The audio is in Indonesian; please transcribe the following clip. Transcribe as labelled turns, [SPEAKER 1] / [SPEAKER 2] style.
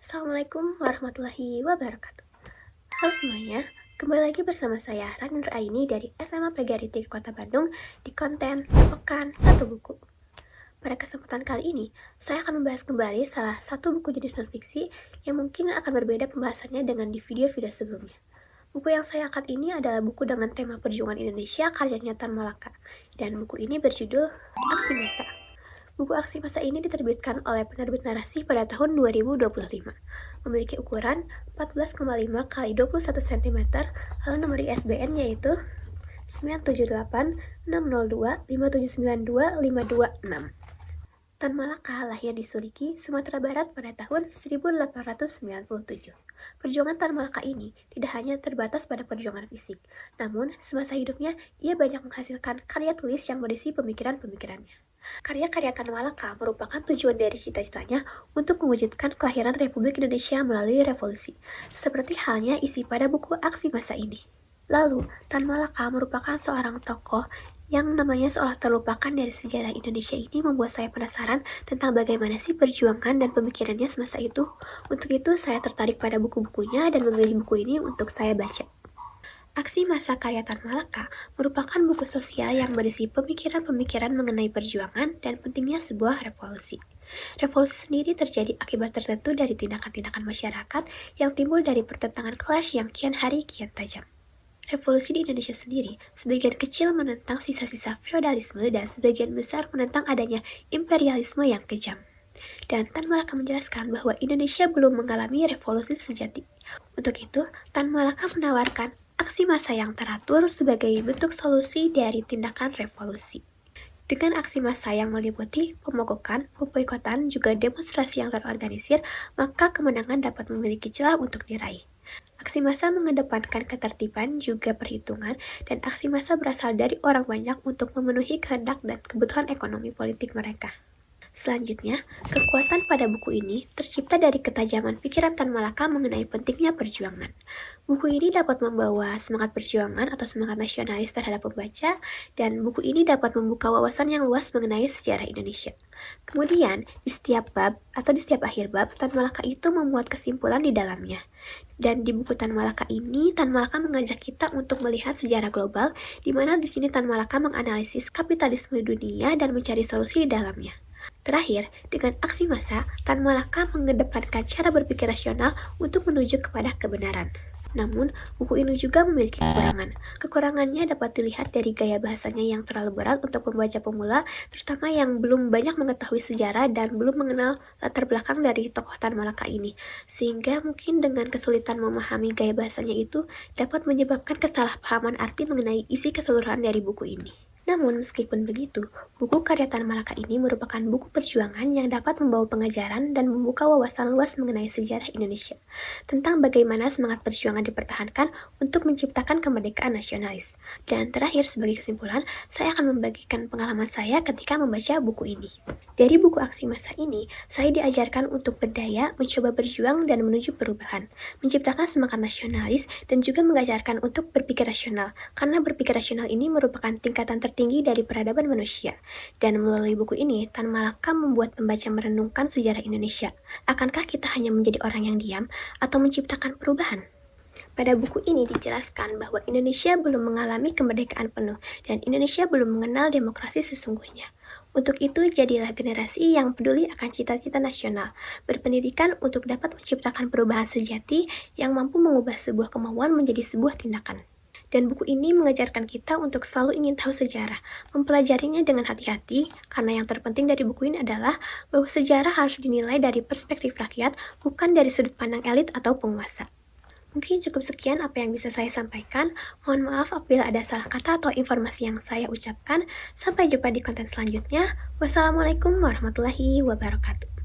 [SPEAKER 1] Assalamualaikum warahmatullahi wabarakatuh. Halo semuanya, kembali lagi bersama saya Rani Nuraini dari SMA Pegariti Kota Bandung di konten Sepekan Satu Buku. Pada kesempatan kali ini, saya akan membahas kembali salah satu buku jenis non-fiksi yang mungkin akan berbeda pembahasannya dengan di video-video sebelumnya. Buku yang saya angkat ini adalah buku dengan tema perjuangan Indonesia karyanya Tan Malaka, dan buku ini berjudul Aksi Massa. Buku Aksi Massa ini diterbitkan oleh penerbit Narasi pada tahun 2025. Memiliki ukuran 14,5 x 21 cm, lalu nomor ISBN yaitu 9786025792526. Tan Malaka lahir di Suliki, Sumatera Barat pada tahun 1897. Perjuangan Tan Malaka ini tidak hanya terbatas pada perjuangan fisik, namun semasa hidupnya ia banyak menghasilkan karya tulis yang berisi pemikiran-pemikirannya. Karya-karya Tan Malaka merupakan tujuan dari cita-citanya untuk mewujudkan kelahiran Republik Indonesia melalui revolusi, seperti halnya isi pada buku Aksi Massa ini. Lalu, Tan Malaka merupakan seorang tokoh yang namanya seolah terlupakan dari sejarah Indonesia ini membuat saya penasaran tentang bagaimana sih perjuangan dan pemikirannya semasa itu. Untuk itu, saya tertarik pada buku-bukunya dan memilih buku ini untuk saya baca. Aksi Massa karya Tan Malaka merupakan buku sosial yang berisi pemikiran-pemikiran mengenai perjuangan dan pentingnya sebuah revolusi. Revolusi sendiri terjadi akibat tertentu dari tindakan-tindakan masyarakat yang timbul dari pertentangan kelas yang kian hari kian tajam. Revolusi di Indonesia sendiri sebagian kecil menentang sisa-sisa feodalisme dan sebagian besar menentang adanya imperialisme yang kejam. Dan Tan Malaka menjelaskan bahwa Indonesia belum mengalami revolusi sejati. Untuk itu, Tan Malaka menawarkan aksi massa yang teratur sebagai bentuk solusi dari tindakan revolusi. Dengan aksi massa yang meliputi pemogokan, pemboikotan, juga demonstrasi yang terorganisir, maka kemenangan dapat memiliki celah untuk diraih. Aksi massa mengedepankan ketertiban juga perhitungan, dan aksi massa berasal dari orang banyak untuk memenuhi kehendak dan kebutuhan ekonomi politik mereka. Selanjutnya, kekuatan pada buku ini tercipta dari ketajaman pikiran Tan Malaka mengenai pentingnya perjuangan. Buku ini dapat membawa semangat perjuangan atau semangat nasionalis terhadap pembaca, dan buku ini dapat membuka wawasan yang luas mengenai sejarah Indonesia. Kemudian, di setiap bab atau di setiap akhir bab, Tan Malaka itu memuat kesimpulan di dalamnya. Dan di buku Tan Malaka ini, Tan Malaka mengajak kita untuk melihat sejarah global, di mana di sini Tan Malaka menganalisis kapitalisme dunia dan mencari solusi di dalamnya. Terakhir, dengan aksi massa, Tan Malaka mengedepankan cara berpikir rasional untuk menuju kepada kebenaran. Namun, buku ini juga memiliki kekurangan. Kekurangannya dapat dilihat dari gaya bahasanya yang terlalu berat untuk pembaca pemula, terutama yang belum banyak mengetahui sejarah dan belum mengenal latar belakang dari tokoh Tan Malaka ini. Sehingga mungkin dengan kesulitan memahami gaya bahasanya itu dapat menyebabkan kesalahpahaman arti mengenai isi keseluruhan dari buku ini. Namun, meskipun begitu, buku karya Tan Malaka ini merupakan buku perjuangan yang dapat membawa pengajaran dan membuka wawasan luas mengenai sejarah Indonesia, tentang bagaimana semangat perjuangan dipertahankan untuk menciptakan kemerdekaan nasionalis. Dan terakhir, sebagai kesimpulan, saya akan membagikan pengalaman saya ketika membaca buku ini. Dari buku Aksi Massa ini, saya diajarkan untuk berdaya, mencoba berjuang, dan menuju perubahan, menciptakan semangat nasionalis, dan juga mengajarkan untuk berpikir rasional, karena berpikir rasional ini merupakan tingkatan tertinggi dari peradaban manusia. Dan melalui buku ini, Tan Malaka membuat pembaca merenungkan sejarah Indonesia. Akankah kita hanya menjadi orang yang diam atau menciptakan perubahan? Pada buku ini dijelaskan bahwa Indonesia belum mengalami kemerdekaan penuh dan Indonesia belum mengenal demokrasi sesungguhnya. Untuk itu, jadilah generasi yang peduli akan cita-cita nasional, berpendidikan untuk dapat menciptakan perubahan sejati yang mampu mengubah sebuah kemauan menjadi sebuah tindakan. Dan buku ini mengajarkan kita untuk selalu ingin tahu sejarah, mempelajarinya dengan hati-hati, karena yang terpenting dari buku ini adalah bahwa sejarah harus dinilai dari perspektif rakyat, bukan dari sudut pandang elit atau penguasa. Mungkin cukup sekian apa yang bisa saya sampaikan. Mohon maaf apabila ada salah kata atau informasi yang saya ucapkan. Sampai jumpa di konten selanjutnya. Wassalamualaikum warahmatullahi wabarakatuh.